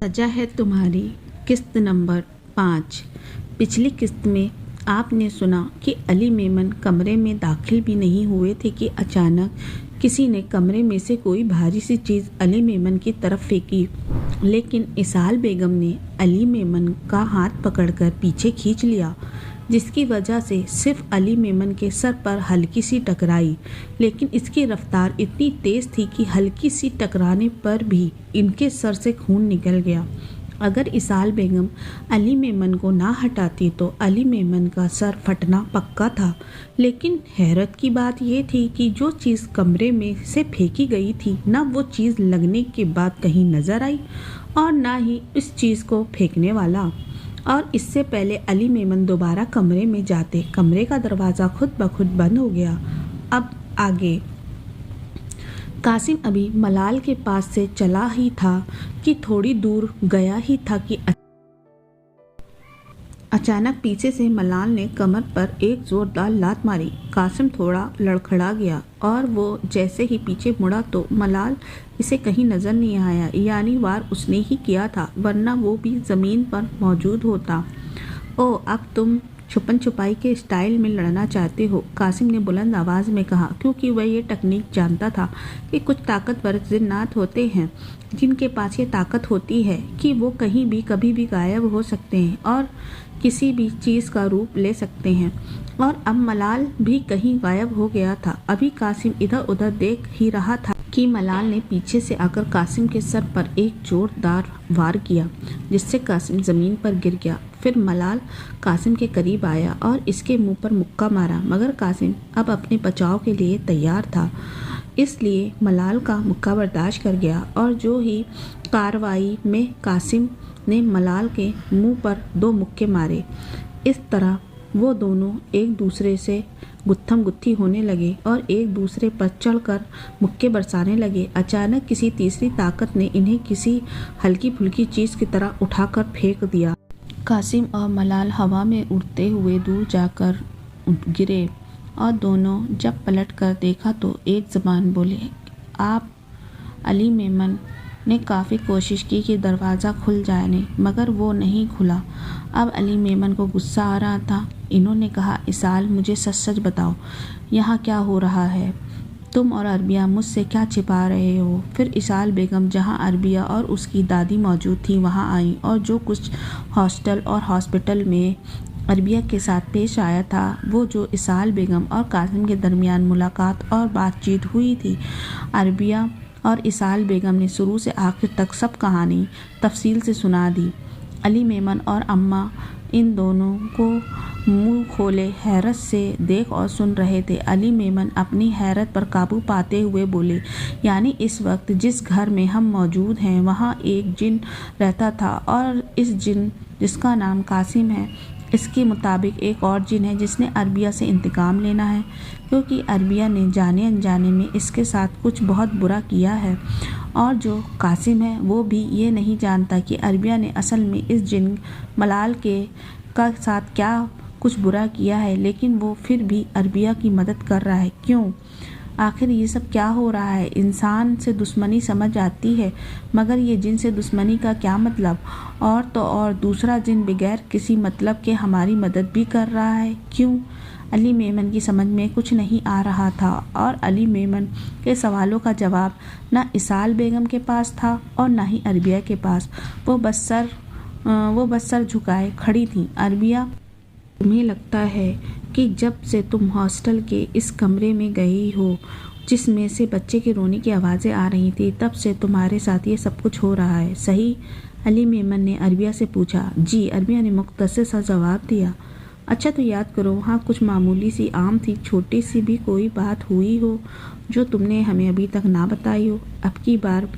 सजा है तुम्हारी किस्त नंबर 5। पिछली किस्त में आपने सुना कि अली मेमन कमरे में दाखिल भी नहीं हुए थे कि अचानक किसी ने कमरे में से कोई भारी सी चीज़ अली मेमन की तरफ फेंकी, लेकिन इसाल बेगम ने अली मेमन का हाथ पकड़कर पीछे खींच लिया, जिसकी वजह से सिर्फ अली मेमन के सर पर हल्की सी टकराई। लेकिन इसकी रफ्तार इतनी तेज़ थी कि हल्की सी टकराने पर भी इनके सर से खून निकल गया। अगर इसाल बेगम अली मेमन को ना हटाती तो अली मेमन का सर फटना पक्का था। लेकिन हैरत की बात यह थी कि जो चीज़ कमरे में से फेंकी गई थी, ना वो चीज़ लगने के बाद कहीं नज़र आई और ना ही इस चीज़ को फेंकने वाला। और इससे पहले अली मेमन दोबारा कमरे में जाते, कमरे का दरवाज़ा खुद ब खुद बंद हो गया। अब आगे कासिम अभी मलाल के पास से चला ही था कि थोड़ी दूर गया ही था कि अचानक पीछे से मलाल ने कमर पर एक जोरदार लात मारी। कासिम थोड़ा लड़खड़ा गया और वो जैसे ही पीछे मुड़ा तो मलाल इसे कहीं नज़र नहीं आया, यानी वार उसने ही किया था, वरना वो भी ज़मीन पर मौजूद होता। ओ, अब तुम छुपन छुपाई के स्टाइल में लड़ना चाहते हो, कासिम ने बुलंद आवाज़ में कहा, क्योंकि वह ये टेक्निक जानता था कि कुछ ताकतवर जिन्नात होते हैं जिनके पास ये ताकत होती है कि वो कहीं भी कभी भी गायब हो सकते हैं और किसी भी चीज़ का रूप ले सकते हैं। और अब मलाल भी कहीं गायब हो गया था। अभी कासिम इधर उधर देख ही रहा था कि मलाल ने पीछे से आकर कासिम के सर पर एक जोरदार वार किया, जिससे कासिम ज़मीन पर गिर गया। फिर मलाल कासिम के करीब आया और इसके मुंह पर मुक्का मारा, मगर कासिम अब अपने बचाव के लिए तैयार था, इसलिए मलाल का मुक्का बर्दाश्त कर गया। और जो ही कार्रवाई में कासिम ने मलाल के मुंह पर 2 मुक्के मारे। इस तरह वो दोनों एक दूसरे से गुत्थम गुत्थी होने लगे और एक दूसरे पर चढ़कर मुक्के बरसाने लगे। अचानक किसी तीसरी ताकत ने इन्हें किसी हल्की फुल्की चीज़ की तरह उठाकर फेंक दिया। कासिम और मलाल हवा में उड़ते हुए दूर जाकर गिरे और दोनों जब पलट कर देखा तो एक ज़बान बोले, आप। अली मेमन ने काफ़ी कोशिश की कि दरवाज़ा खुल जाए, मगर वो नहीं खुला। अब अली मेमन को गुस्सा आ रहा था। इन्होंने कहा, इसाल, मुझे सच सच बताओ, यहाँ क्या हो रहा है? तुम और अरबिया मुझसे क्या छिपा रहे हो? फिर इसाल बेगम जहाँ अरबिया और उसकी दादी मौजूद थी वहाँ आई, और जो कुछ हॉस्टल और हॉस्पिटल में अरबिया के साथ पेश आया था, वो जो इसाल बेगम और कासिम के दरमियान मुलाकात और बातचीत हुई थी, अरबिया और इसाल बेगम ने शुरू से आखिर तक सब कहानी तफसील से सुना दी। अली मेमन और अम्मा इन दोनों को मुंह खोले हैरत से देख और सुन रहे थे। अली मेमन अपनी हैरत पर काबू पाते हुए बोले, यानी इस वक्त जिस घर में हम मौजूद हैं वहाँ एक जिन रहता था, और इस जिन जिसका नाम कासिम है, इसके मुताबिक एक और जिन है जिसने अरबिया से इंतकाम लेना है, क्योंकि अरबिया ने जाने अनजाने में इसके साथ कुछ बहुत बुरा किया है। और जो कासिम है वो भी ये नहीं जानता कि अरबिया ने असल में इस जिन मलाल के का साथ क्या कुछ बुरा किया है, लेकिन वो फिर भी अरबिया की मदद कर रहा है। क्यों? आखिर ये सब क्या हो रहा है? इंसान से दुश्मनी समझ आती है, मगर ये जिन से दुश्मनी का क्या मतलब? और तो और दूसरा जिन बगैर किसी मतलब के हमारी मदद भी कर रहा है। क्यों? अली मेमन की समझ में कुछ नहीं आ रहा था, और अली मेमन के सवालों का जवाब ना इसाल बेगम के पास था और ना ही अरबिया के पास। वो बस सर झुकाए खड़ी थी। अरबिया, तुम्हें लगता है कि जब से तुम हॉस्टल के इस कमरे में गई हो जिसमें से बच्चे के रोने की आवाज़ें आ रही थी, तब से तुम्हारे साथ ये सब कुछ हो रहा है, सही? अली मेमन ने अरबिया से पूछा। जी, अरबिया ने मुख्तसर सा जवाब दिया। अच्छा, तो याद करो, वहाँ कुछ मामूली सी आम थी, छोटी सी भी कोई बात हुई हो जो तुमने हमें अभी तक ना बताई हो? अब की बार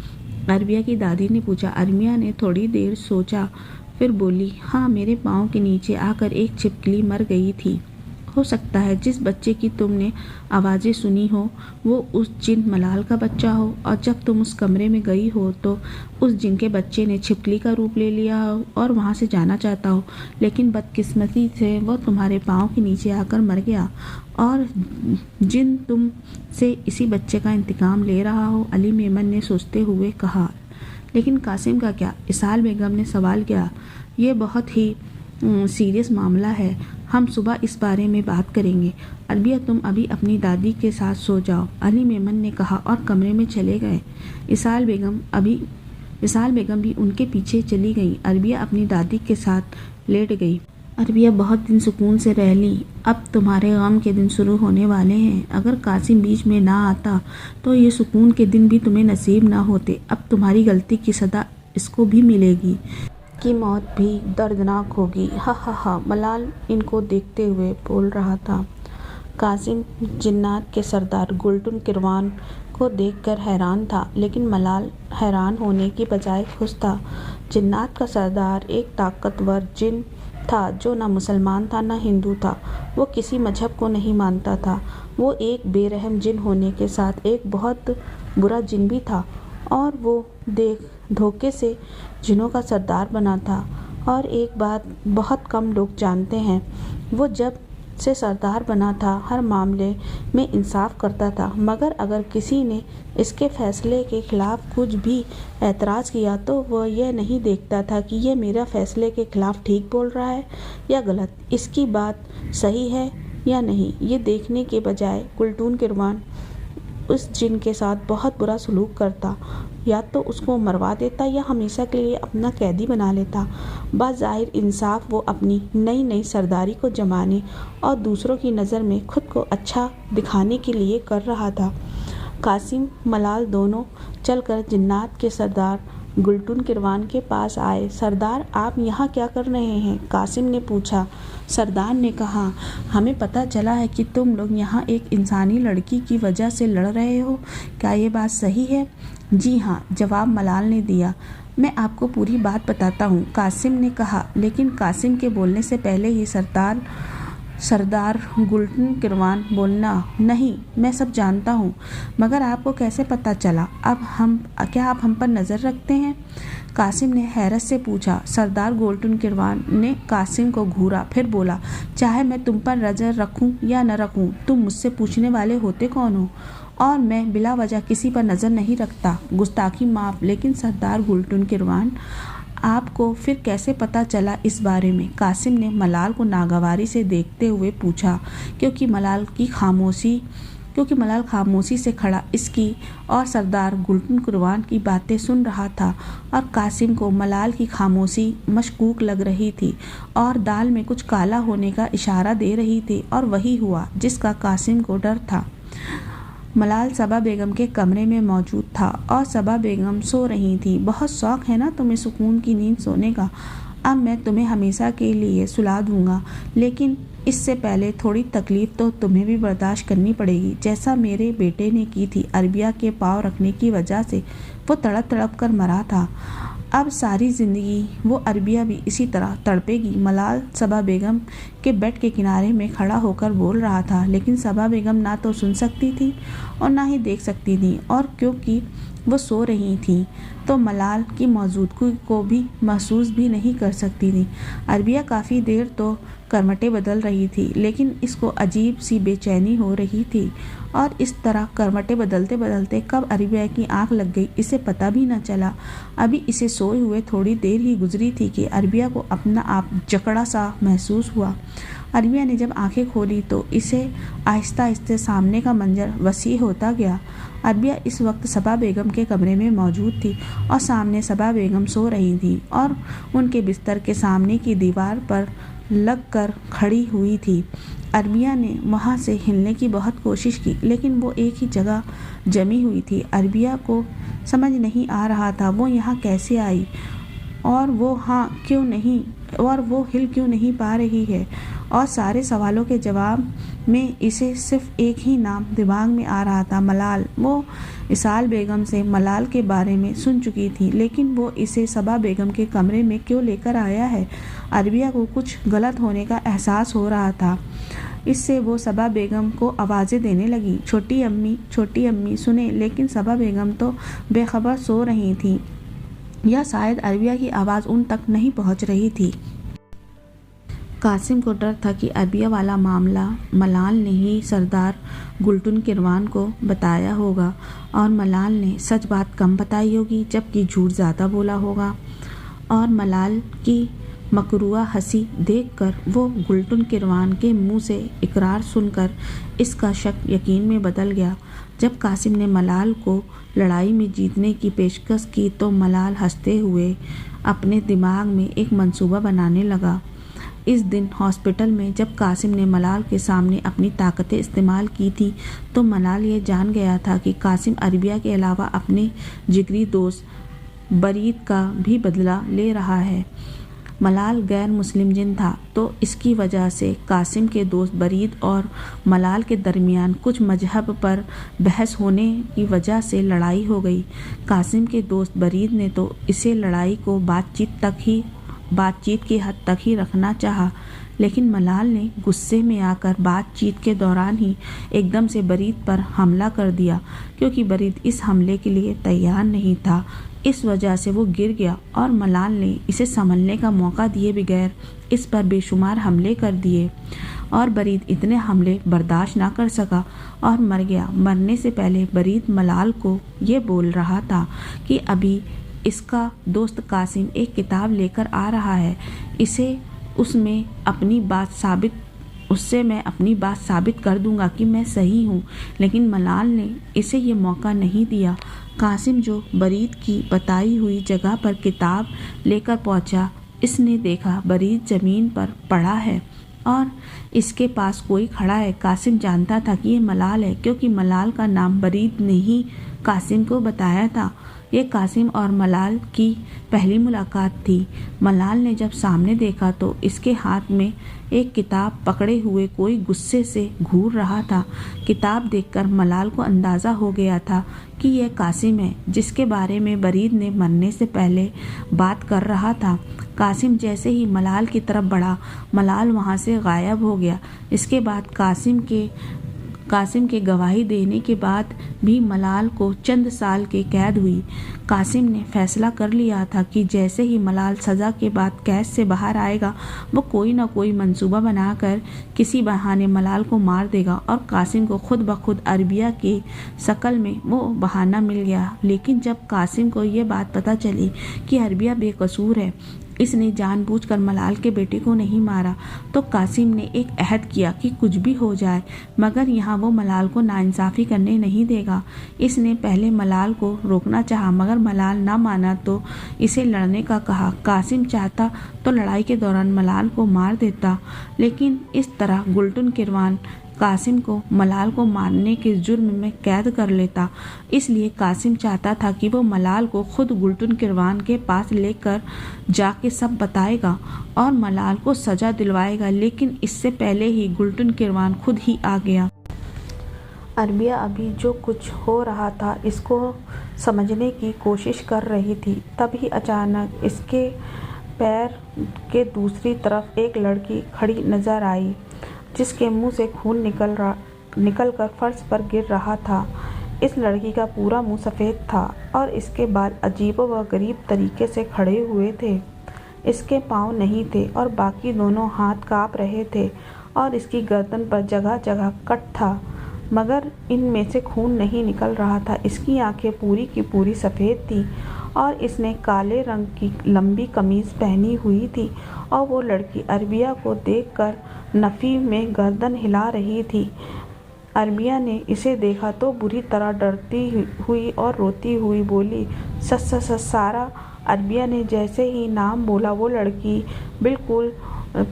अरबिया की दादी ने पूछा। अरबिया ने थोड़ी देर सोचा, फिर बोली, हाँ, मेरे पाँव के नीचे आकर एक छिपकली मर गई थी। हो सकता है जिस बच्चे की तुमने आवाज़ें सुनी हो वो उस जिन मलाल का बच्चा हो, और जब तुम उस कमरे में गई हो तो उस जिन के बच्चे ने छिपकली का रूप ले लिया हो और वहाँ से जाना चाहता हो, लेकिन बदकिस्मती से वो तुम्हारे पाँव के नीचे आकर मर गया, और जिन तुम से इसी बच्चे का इंतकाम ले रहा हो। अली मेमन ने सोचते हुए कहा। لیکن قاسم کا کیا؟ اسحاق بیگم نے سوال کیا۔ یہ بہت ہی سیریس معاملہ ہے، ہم صبح اس بارے میں بات کریں گے۔ عربیہ تم ابھی اپنی دادی کے ساتھ سو جاؤ، علی میمن نے کہا اور کمرے میں چلے گئے۔ اسحاق بیگم بھی ان کے پیچھے چلی گئی۔ عربیہ اپنی دادی کے ساتھ لیٹ گئی۔ عربیہ بہت دن سکون سے رہ لی، اب تمہارے غم کے دن شروع ہونے والے ہیں۔ اگر قاسم بیچ میں نہ آتا تو یہ سکون کے دن بھی تمہیں نصیب نہ ہوتے۔ اب تمہاری غلطی کی سزا اس کو بھی ملے گی، کی موت بھی دردناک ہوگی۔ ہا ہا ہا، ملال ان کو دیکھتے ہوئے بول رہا تھا۔ قاسم جنات کے سردار گلٹن کیروان کو دیکھ کر حیران تھا، لیکن ملال حیران ہونے کی بجائے خوش تھا۔ جنات کا سردار ایک طاقتور جن تھا جو نہ مسلمان تھا نہ ہندو تھا، وہ کسی مذہب کو نہیں مانتا تھا۔ وہ ایک بے رحم جن ہونے کے ساتھ ایک بہت برا جن بھی تھا، اور وہ دھوکے سے جنوں کا سردار بنا تھا۔ اور ایک بات بہت کم لوگ جانتے ہیں، وہ جب سے سردار بنا تھا ہر معاملے میں انصاف کرتا تھا، مگر اگر کسی نے اس کے فیصلے کے خلاف کچھ بھی اعتراض کیا تو وہ یہ نہیں دیکھتا تھا کہ یہ میرا فیصلے کے خلاف ٹھیک بول رہا ہے یا غلط، اس کی بات صحیح ہے یا نہیں، یہ دیکھنے کے بجائے گلٹن کیروان اس جن کے ساتھ بہت برا سلوک کرتا، یا تو اس کو مروا دیتا یا ہمیشہ کے لیے اپنا قیدی بنا لیتا۔ بظاہر انصاف وہ اپنی نئی سرداری کو جمانے اور دوسروں کی نظر میں خود کو اچھا دکھانے کے لیے کر رہا تھا۔ قاسم ملال دونوں چل کر جنات کے سردار گلٹن کیروان کے پاس آئے۔ سردار، آپ یہاں کیا کر رہے ہیں؟ قاسم نے پوچھا۔ سردار نے کہا، ہمیں پتہ چلا ہے کہ تم لوگ یہاں ایک انسانی لڑکی کی وجہ سے لڑ رہے ہو، کیا یہ بات صحیح ہے؟ جی ہاں، جواب ملال نے دیا۔ میں آپ کو پوری بات بتاتا ہوں، قاسم نے کہا، لیکن قاسم کے بولنے سے پہلے ہی سردار گلٹن کیروان بولنا، نہیں، میں سب جانتا ہوں، مگر آپ کو کیسے پتہ چلا؟ کیا آپ ہم پر نظر رکھتے ہیں؟ قاسم نے حیرت سے پوچھا۔ سردار گلٹن کیروان نے قاسم کو گھورا، پھر بولا، چاہے میں تم پر نظر رکھوں یا نہ رکھوں، تم مجھ سے پوچھنے والے ہوتے کون ہو؟ اور میں بلا وجہ کسی پر نظر نہیں رکھتا۔ گستاخی معاف، لیکن سردار گلٹن کیروان، آپ کو پھر کیسے پتہ چلا اس بارے میں؟ قاسم نے ملال کو ناگواری سے دیکھتے ہوئے پوچھا، کیونکہ ملال خاموشی سے کھڑا اس کی اور سردار گلٹن کیروان کی باتیں سن رہا تھا، اور قاسم کو ملال کی خاموشی مشکوک لگ رہی تھی اور دال میں کچھ کالا ہونے کا اشارہ دے رہی تھی، اور وہی ہوا جس کا قاسم کو ڈر تھا۔ ملال صبا بیگم کے کمرے میں موجود تھا اور صبا بیگم سو رہی تھی۔ بہت شوق ہے نا تمہیں سکون کی نیند سونے کا، اب میں تمہیں ہمیشہ کے لیے سلا دوں گا، لیکن اس سے پہلے تھوڑی تکلیف تو تمہیں بھی برداشت کرنی پڑے گی، جیسا میرے بیٹے نے کی تھی۔ عربیہ کے پاؤں رکھنے کی وجہ سے وہ تڑپ تڑپ کر مرا تھا، اب ساری زندگی وہ عربیہ بھی اسی طرح تڑپے گی۔ ملال صبا بیگم کے بیڈ کے کنارے میں کھڑا ہو کر بول رہا تھا، لیکن صبا بیگم نہ تو سن سکتی تھی اور نہ ہی دیکھ سکتی تھی، اور کیونکہ وہ سو رہی تھیں تو ملال کی موجودگی کو بھی محسوس بھی نہیں کر سکتی تھی۔ عربیہ کافی دیر تو کروٹیں بدل رہی تھی، لیکن اس کو عجیب سی بے چینی ہو رہی تھی، اور اس طرح کروٹیں بدلتے بدلتے کب عربیہ کی آنکھ لگ گئی اسے پتہ بھی نہ چلا۔ ابھی اسے سوئے ہوئے تھوڑی دیر ہی گزری تھی کہ عربیہ کو اپنا آپ جکڑا سا محسوس ہوا۔ عربیہ نے جب آنکھیں کھولی تو اسے آہستہ آہستہ سامنے کا منظر وسیع ہوتا گیا۔ عربیہ اس وقت صبا بیگم کے کمرے میں موجود تھی، اور سامنے صبا بیگم سو رہی تھی اور ان کے بستر کے سامنے کی دیوار پر لگ کر کھڑی ہوئی تھی۔ عربیہ نے وہاں سے ہلنے کی بہت کوشش کی، لیکن وہ ایک ہی جگہ جمی ہوئی تھی۔ عربیہ کو سمجھ نہیں آ رہا تھا وہ یہاں کیسے آئی، اور وہ ہل کیوں نہیں پا رہی ہے، اور سارے سوالوں کے جواب میں اسے صرف ایک ہی نام دماغ میں آ رہا تھا، ملال۔ وہ اسحاق بیگم سے ملال کے بارے میں سن چکی تھی، لیکن وہ اسے صبا بیگم کے کمرے میں کیوں لے کر آیا ہے؟ عربیہ کو کچھ غلط ہونے کا احساس ہو رہا تھا، اس سے وہ صبا بیگم کو آوازیں دینے لگی، چھوٹی امی سنیں، لیکن صبا بیگم تو بے خبر سو رہی تھیں، یا شاید عربیہ کی آواز ان تک نہیں پہنچ رہی تھی۔ कासिम को डर था कि अरबिया वाला मामला मलाल ने ही सरदार गुल्टन किरवान को बताया होगा और मलाल ने सच बात कम बताई होगी जबकि झूठ ज़्यादा बोला होगा। और मलाल की मकरूआ हंसी देखकर वो गुल्टन किरवान के मुंह से इकरार सुनकर इसका शक यकीन में बदल गया। जब कासिम ने मलाल को लड़ाई में जीतने की पेशकश की तो मलाल हंसते हुए अपने दिमाग में एक मंसूबा बनाने लगा। इस दिन हॉस्पिटल में जब कासिम ने मलाल के सामने अपनी ताकतें इस्तेमाल की थी तो मलाल ये जान गया था कि कासिम अरबिया के अलावा अपने जिगरी दोस्त बरीद का भी बदला ले रहा है। मलाल गैर मुस्लिम जिन था तो इसकी वजह से कासिम के दोस्त बरीद और मलाल के दरमियान कुछ मजहब पर बहस होने की वजह से लड़ाई हो गई। कासिम के दोस्त बरीद ने तो इसे लड़ाई को बातचीत की हद तक ही रखना चाहा, लेकिन मलाल ने गुस्से में आकर बातचीत के दौरान ही एकदम से बरीद पर हमला कर दिया। क्योंकि बरीद इस हमले के लिए तैयार नहीं था, इस वजह से वो गिर गया और मलाल ने इसे संभलने का मौका दिए बगैर इस पर बेशुमार हमले कर दिए और बरीद इतने हमले बर्दाश्त ना कर सका और मर गया। मरने से पहले बरीद मलाल को ये बोल रहा था कि अभी इसका दोस्त कासिम एक किताब लेकर आ रहा है, उससे मैं अपनी बात साबित कर दूंगा कि मैं सही हूँ। लेकिन मलाल ने इसे ये मौका नहीं दिया। कासिम जो बरीद की बताई हुई जगह पर किताब लेकर पहुँचा, इसने देखा बरीद ज़मीन पर पड़ा है और इसके पास कोई खड़ा है। कासिम जानता था कि ये मलाल है क्योंकि मलाल का नाम बरीद ने ही कासिम को बताया था। ये कासिम और मलाल की पहली मुलाकात थी। मलाल ने जब सामने देखा तो इसके हाथ में एक किताब पकड़े हुए कोई गुस्से से घूर रहा था। किताब देखकर मलाल को अंदाज़ा हो गया था कि यह कासिम है जिसके बारे में बरीद ने मरने से पहले बात कर रहा था। कासिम जैसे ही मलाल की तरफ बढ़ा, मलाल वहाँ से गायब हो गया। इसके बाद कासिम के गवाही देने के बाद भी मलाल को चंद साल की कैद हुई। कासिम ने फैसला कर लिया था कि जैसे ही मलाल सज़ा के बाद कैद से बाहर आएगा, वो कोई ना कोई मंसूबा बनाकर किसी बहाने मलाल को मार देगा और कासिम को खुद ब खुद अरबिया की शक्ल में वो बहाना मिल गया। लेकिन जब कासिम को ये बात पता चली कि अरबिया बेकसूर है, इसने जानबूझकर मलाल के बेटे को नहीं मारा, तो कासिम ने एक अहद किया कि कुछ भी हो जाए मगर यहाँ वो मलाल को नाइंसाफ़ी करने नहीं देगा। इसने पहले मलाल को रोकना चाहा मगर मलाल ना माना तो इसे लड़ने का कहा। कासिम चाहता तो लड़ाई के दौरान मलाल को मार देता, लेकिन इस तरह गुल्टन किरवान कासिम को मलाल को मारने के जुर्म में कैद कर लेता। इसलिए कासिम चाहता था कि वो मलाल को खुद गुल्टन किरवान के पास लेकर जाके सब बताएगा और मलाल को सज़ा दिलवाएगा, लेकिन इससे पहले ही गुल्टन किरवान खुद ही आ गया। अरबिया अभी जो कुछ हो रहा था इसको समझने की कोशिश कर रही थी। तभी अचानक इसके पैर के दूसरी तरफ एक लड़की खड़ी नज़र आई जिसके मुंह से खून निकलकर फर्श पर गिर रहा था। इस लड़की का पूरा मुंह सफ़ेद था और इसके बाल अजीब व गरीब तरीके से खड़े हुए थे। इसके पाँव नहीं थे और बाकी दोनों हाथ काँप रहे थे और इसकी गर्दन पर जगह जगह कट था, मगर इनमें से खून नहीं निकल रहा था। इसकी आंखें पूरी की पूरी सफ़ेद थी और इसने काले रंग की लंबी कमीज़ पहनी हुई थी और वो लड़की अरबिया को देखकर नफ़ी में गर्दन हिला रही थी। अरबिया ने इसे देखा तो बुरी तरह डरती हुई और रोती हुई बोली, सारा। अरबिया ने जैसे ही नाम बोला वो लड़की बिल्कुल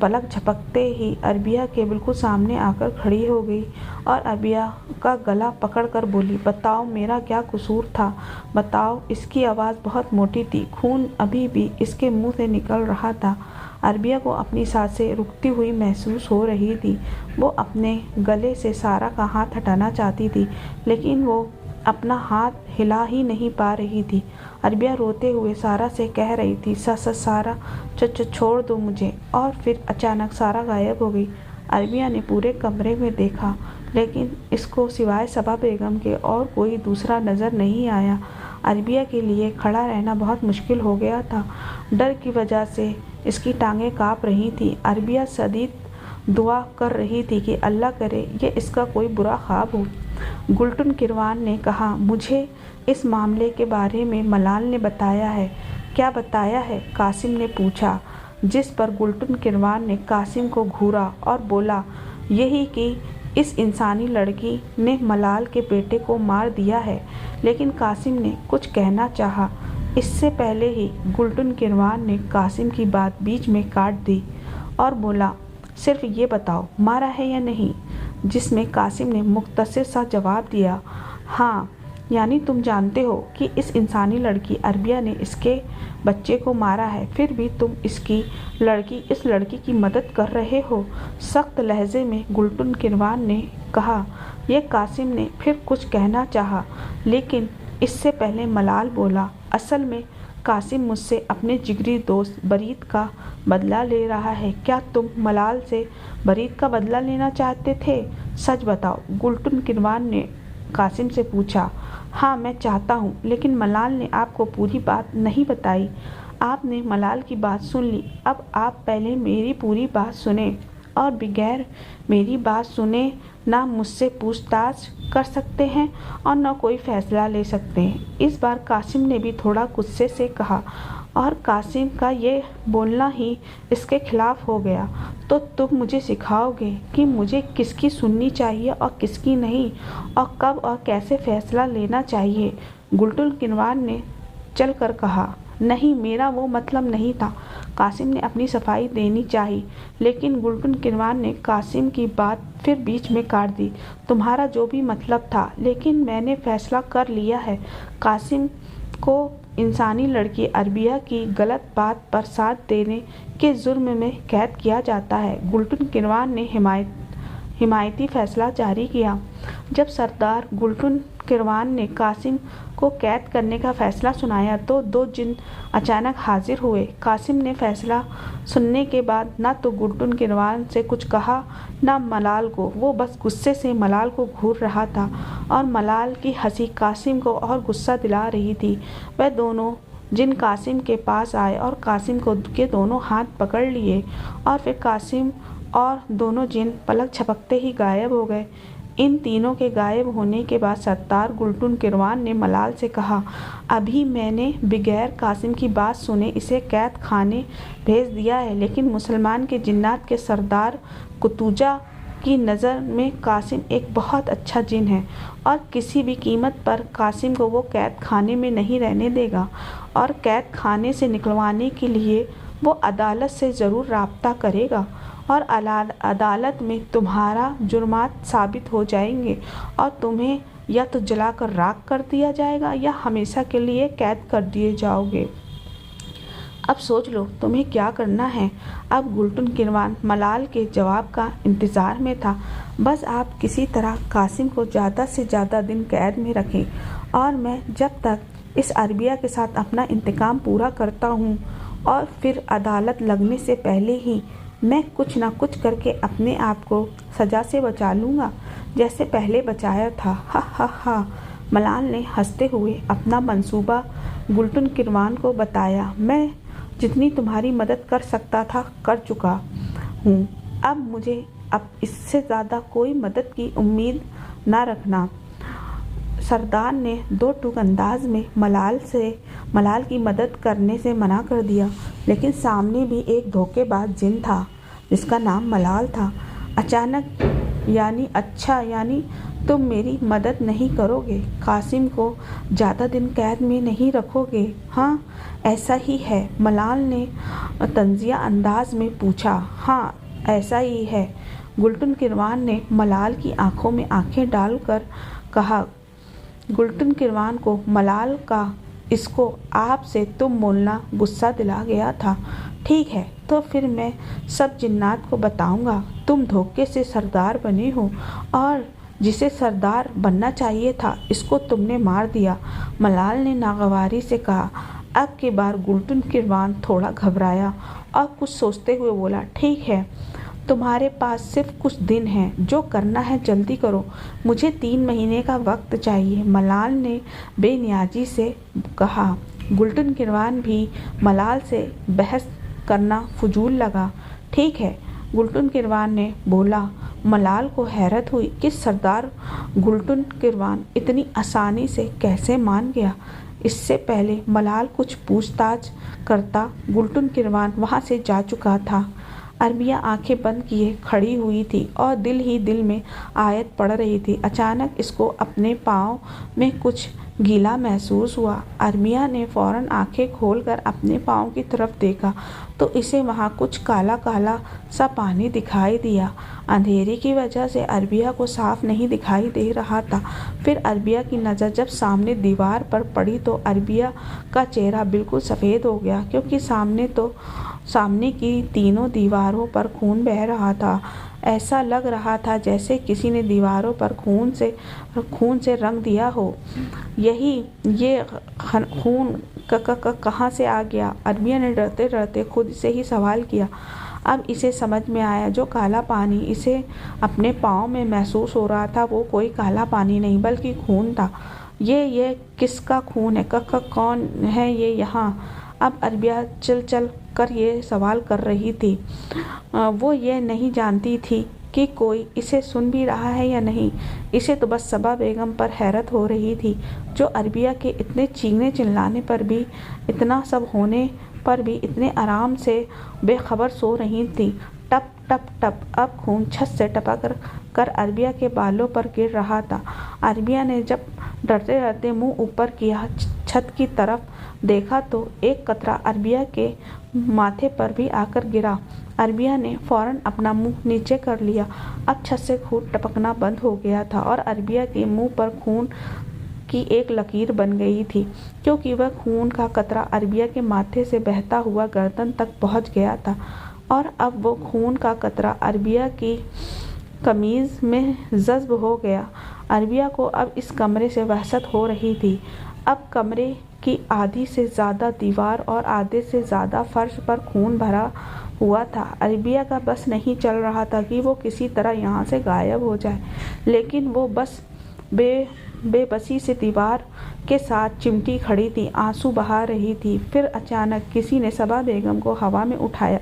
पलक झपकते ही अरबिया के बिल्कुल सामने आकर खड़ी हो गई और अरबिया का गला पकड़कर बोली, बताओ मेरा क्या कसूर था, बताओ। इसकी आवाज़ बहुत मोटी थी, खून अभी भी इसके मुंह से निकल रहा था। अरबिया को अपनी सांसें रुकती हुई महसूस हो रही थी। वो अपने गले से सारा का हाथ हटाना चाहती थी, लेकिन वो अपना हाथ हिला ही नहीं पा रही थी। अरबिया रोते हुए सारा से कह रही थी, सारा छोड़ दो मुझे। और फिर अचानक सारा गायब हो गई। अरबिया ने पूरे कमरे में देखा, लेकिन इसको सिवाय सबा बेगम के और कोई दूसरा नज़र नहीं आया। अरबिया के लिए खड़ा रहना बहुत मुश्किल हो गया था। डर की वजह से इसकी टांगें काँप रही थीं। अरबिया शदीद दुआ कर रही थी कि अल्लाह करे ये इसका कोई बुरा ख्वाब हो। गुल्टन किरवान ने कहा, मुझे इस मामले के बारे में मलाल ने बताया है। क्या बताया है? कासिम ने पूछा, जिस पर गुल्टन किरवान ने कासिम को घूरा और बोला, यही कि इस इंसानी लड़की ने मलाल के बेटे को मार दिया है। लेकिन कासिम ने कुछ कहना चाहा, इससे पहले ही गुल्टन किरवान ने कासिम की बात बीच में काट दी और बोला, सिर्फ ये बताओ मारा है या नहीं? जिसमें कासिम ने मुख्तसर सा जवाब दिया, हाँ, यानी तुम जानते हो कि इस इंसानी लड़की अरबिया ने इसके बच्चे को मारा है, फिर भी तुम इस लड़की की मदद कर रहे हो। सख्त लहजे में गुल्टन किरवान ने कहा। यह कासिम ने फिर कुछ कहना चाहा, लेकिन इससे पहले मलाल बोला, असल में कासिम मुझसे अपने जिगरी दोस्त बरीद का बदला ले रहा है। क्या तुम मलाल से बरीद का बदला लेना चाहते थे? सच बताओ, गुल्टन किरवान ने कासिम से पूछा। हाँ, मैं चाहता हूँ, लेकिन मलाल ने आपको पूरी बात नहीं बताई। आपने मलाल की बात सुन ली, अब आप पहले मेरी पूरी बात सुने और बगैर मेरी बात सुने ना मुझसे पूछताछ कर सकते हैं और न कोई फैसला ले सकते हैं। इस बार कासिम ने भी थोड़ा गुस्से से कहा और कासिम का ये बोलना ही इसके खिलाफ हो गया। तो तुम मुझे सिखाओगे कि मुझे किसकी सुननी चाहिए और किसकी नहीं, और कब और कैसे फैसला लेना चाहिए? गुल्टन किरवान ने चलकर कहा। नहीं, मेरा वो मतलब नहीं था। कासिम ने अपनी सफाई देनी चाहिए, लेकिन गुल्टन किरवान ने कासिम की बात फिर बीच में काट दी। तुम्हारा जो भी मतलब था, लेकिन मैंने फैसला कर लिया है। कासिम को इंसानी लड़की अरबिया की गलत बात पर साथ देने के जुर्म में कैद किया जाता है। गुल्टन किरवान ने हिमायती फैसला जारी किया। जब सरदार गुल्टन किरवान ने कासिम को कैद करने का फैसला सुनाया तो दो जिन अचानक हाजिर हुए। कासिम ने फैसला सुनने के बाद ना तो गुल्टन किरवान से कुछ कहा ना मलाल को। वो बस गुस्से से मलाल को घूर रहा था और मलाल की हंसी कासिम को और गुस्सा दिला रही थी। वह दोनों जिन कासिम के पास आए और कासिम को के दोनों हाथ पकड़ लिए और फिर कासिम और दोनों जिन पलक झपकते ही गायब हो गए। इन तीनों के गायब होने के बाद सरदार गुल्टन किरवान ने मलाल से कहा, अभी मैंने बगैर कासिम की बात सुने इसे कैद खाने भेज दिया है, लेकिन मुसलमान के जिन्नात के सरदार कुतूजा की नज़र में कासिम एक बहुत अच्छा जिन है और किसी भी कीमत पर कासिम को वो कैद खाने में नहीं रहने देगा और कैद खाने से निकलवाने के लिए वो अदालत से ज़रूर राब्ता करेगा और अदालत में तुम्हारा जुर्मात साबित हो जाएंगे और तुम्हें या तो जलाकर राख कर दिया जाएगा या हमेशा के लिए कैद कर दिए जाओगे। अब सोच लो तुम्हें क्या करना है। अब गुल्टन किरवान मलाल के जवाब का इंतज़ार में था। बस आप किसी तरह कासिम को ज़्यादा से ज़्यादा दिन कैद में रखें और मैं जब तक इस अरबिया के साथ अपना इंतकाम पूरा करता हूँ और फिर अदालत लगने से पहले ही मैं कुछ ना कुछ करके अपने आप को सज़ा से बचा लूँगा, जैसे पहले बचाया था। हा हा हा। मलाल ने हंसते हुए अपना मंसूबा गुल्टन किरवान को बताया। मैं जितनी तुम्हारी मदद कर सकता था कर चुका हूँ। अब इससे ज़्यादा कोई मदद की उम्मीद ना रखना। सरदार ने दो टूक अंदाज में मलाल की मदद करने से मना कर दिया, लेकिन सामने भी एक धोखेबाज जिन था जिसका नाम मलाल था। अचानक यानी तुम मेरी मदद नहीं करोगे, कासिम को ज़्यादा दिन कैद में नहीं रखोगे? हाँ, ऐसा ही है, मलाल ने तंजिया अंदाज में पूछा। हाँ, ऐसा ही है, गुल्टन किरवान ने मलाल की आंखों में आंखें डालकर कहा। गुल्टन किरवान को मलाल का इसको आप से तुम बोलना गुस्सा दिला गया था। ठीक है, तो फिर मैं सब जिन्नात को बताऊंगा तुम धोखे से सरदार बने हो और जिसे सरदार बनना चाहिए था इसको तुमने मार दिया। मलाल ने नागवारी से कहा। अब की बार गुल्टन किरवान थोड़ा घबराया और कुछ सोचते हुए बोला, ठीक है, تمہارے پاس صرف کچھ دن ہیں، جو کرنا ہے جلدی کرو، مجھے 3 مہینے کا وقت چاہیے، ملال نے بے نیازی سے کہا۔ گلٹن کروان بھی ملال سے بحث کرنا فضول لگا۔ ٹھیک ہے، گلٹن کروان نے بولا۔ ملال کو حیرت ہوئی کہ سردار گلٹن کروان اتنی آسانی سے کیسے مان گیا۔ اس سے پہلے ملال کچھ پوچھ تاچھ کرتا، گلٹن کروان وہاں سے جا چکا تھا۔ عربیہ آنکھیں بند کیے کھڑی ہوئی تھی اور دل ہی دل میں آیت پڑھ رہی تھی۔ اچانک اس کو اپنے پاؤں میں کچھ گیلا محسوس ہوا۔ عربیہ نے فوراً آنکھیں کھول کر اپنے پاؤں کی طرف دیکھا تو اسے وہاں کچھ کالا کالا سا پانی دکھائی دیا۔ اندھیرے کی وجہ سے عربیہ کو صاف نہیں دکھائی دے رہا تھا۔ پھر عربیہ کی نظر جب سامنے دیوار پر پڑی تو عربیہ کا چہرہ بالکل سفید ہو گیا، کیونکہ سامنے کی تینوں دیواروں پر خون بہہ رہا تھا۔ ایسا لگ رہا تھا جیسے کسی نے دیواروں پر خون سے رنگ دیا ہو۔ یہ خون کہاں سے آ گیا؟ عربیہ نے ڈرتے ڈرتے خود سے ہی سوال کیا۔ اب اسے سمجھ میں آیا، جو کالا پانی اسے اپنے پاؤں میں محسوس ہو رہا تھا وہ کوئی کالا پانی نہیں بلکہ خون تھا۔ یہ کس کا خون ہے؟ کون ہے یہ یہاں؟ اب عربیہ چل کر یہ سوال کر رہی تھی۔ وہ یہ نہیں جانتی تھی کہ کوئی اسے سن بھی رہا ہے یا نہیں۔ اسے تو بس صبا بیگم پر حیرت ہو رہی تھی، جو عربیہ کے اتنے چیخنے چلانے پر بھی، اتنا سب ہونے پر بھی اتنے آرام سے بے خبر سو رہی تھی۔ ٹپ ٹپ ٹپ اب خون چھت سے ٹپک کر عربیہ کے بالوں پر گر رہا تھا۔ عربیہ نے جب ڈرتے ڈرتے منہ اوپر کیا، چھت کی طرف دیکھا تو ایک قطرہ عربیہ کے ماتھے پر بھی آ کر گرا۔ عربیہ نے فوراً اپنا منہ نیچے کر لیا۔ اب چھت سے خون ٹپکنا بند ہو گیا تھا اور عربیہ کے منہ پر خون کی ایک لکیر بن گئی تھی، کیونکہ وہ خون کا قطرہ عربیہ کے ماتھے سے بہتا ہوا گردن تک پہنچ گیا تھا، اور اب وہ خون کا قطرہ عربیہ کی قمیض میں جذب ہو گیا۔ عربیہ کو اب اس کمرے سے وحشت ہو رہی تھی۔ اب کمرے کی آدھی سے زیادہ دیوار اور آدھے سے زیادہ فرش پر خون بھرا ہوا تھا۔ عربیہ کا بس نہیں چل رہا تھا کہ وہ کسی طرح یہاں سے غائب ہو جائے، لیکن وہ بس بے بسی سے دیوار کے ساتھ چمٹی کھڑی تھی، آنسو بہا رہی تھی۔ پھر اچانک کسی نے صبا بیگم کو ہوا میں اٹھایا۔